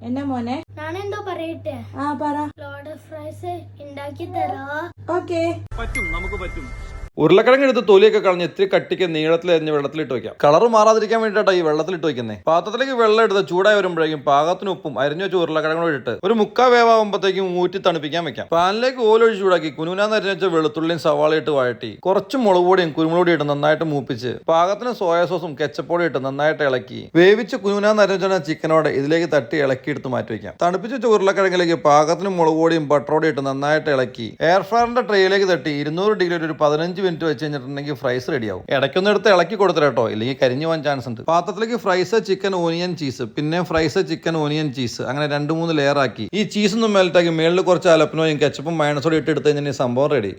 എന്നാ മോനെ? ഞാനെന്തോ പറയട്ടെ? പറ. ലോഡഡ് ഫ്രൈസ് ഉണ്ടാക്കി തരാ. ഓക്കേ, പറ്റും, നമുക്ക് പറ്റും. ഉരുളക്കിഴങ്ങ് എടുത്ത് തൊലിയൊക്കെ കളഞ്ഞ് ഇത്തിരി കട്ടിക്ക് നീളത്തിൽ അരിഞ്ഞ് വെള്ളത്തിലിട്ട് വയ്ക്കാം. കളറ് മാറാതിരിക്കാൻ വേണ്ടിയിട്ടാണ് ഈ വെള്ളത്തിലിട്ട് വയ്ക്കുന്നത്. പാത്രത്തിലേക്ക് വെള്ളം എടുത്ത് ചൂടായി വരുമ്പോഴേക്കും പാകത്തിന് ഉപ്പും അരിഞ്ഞു വെച്ച ഉരുളക്കിഴങ്ങോട് ഇട്ട് ഒരു 3/4 വേവാകുമ്പോഴത്തേക്കും ഊറ്റി തണുപ്പിക്കാൻ വെക്കാം. പാനിലേക്ക് ഓലൊഴിച്ച് ചൂടാക്കി കുനുകുനാന്ന് അരിഞ്ഞു വെച്ച വെളുത്തുള്ളിയും സവാളയും ഇട്ട് വഴറ്റി കുറച്ച് മുളക് പൊടിയും കുരുമുളക് പൊടിയും ഇട്ട് നന്നായിട്ട് മൂപ്പിച്ച് പാകത്തിന് സോയാ സോസും കെച്ചപ്പോടും ഇട്ട് നന്നായിട്ട് ഇളക്കി വേവിച്ച് കുനുകുനാന്ന് അരിഞ്ഞു വെച്ച ചിക്കനോടെ ഇതിലേക്ക് തട്ടി ഇളക്കി എടുത്ത് മാറ്റി വയ്ക്കാം. തണുപ്പിച്ച് വെച്ച ഉരുളക്കിഴങ്ങിലേക്ക് പാകത്തിന് മുളക് പൊടിയും ബട്ടറോടും ഇട്ട് നന്നായിട്ട് ഇളക്കി എയർ ഫ്രയറിന്റെ ട്രേയിലേക്ക് തട്ടി 200 ഡിഗ്രിയിൽ ഒരു 15 മിനിറ്റ് വെച്ച് കഴിഞ്ഞിട്ടുണ്ടെങ്കിൽ ഫ്രൈസ് റെഡിയാവും. ഇടയ്ക്കൊന്നും എടുത്ത് ഇളക്കി കൊടുത്തില്ല കേട്ടോ, ഇല്ലെങ്കിൽ കരിഞ്ഞു പോകാൻ ചാൻസ് ഉണ്ട്. പാത്രത്തിലേക്ക് ഫ്രൈസ് ചിക്കൻ ഓനിയൻ ചീസ്, പിന്നെ ഫ്രൈസ് ചിക്കൻ ഓനിയൻ ചീസ്, അങ്ങനെ 2-3 ലെയർ ആക്കി ഈ ചീസ് ഒന്നും മെൽറ്റാക്കി മേളിൽ കുറച്ച് അലപ്പനോയും കെച്ചപ്പും മയണസോടും ഇട്ട് എടുത്ത് കഴിഞ്ഞാൽ സംഭവം റെഡി.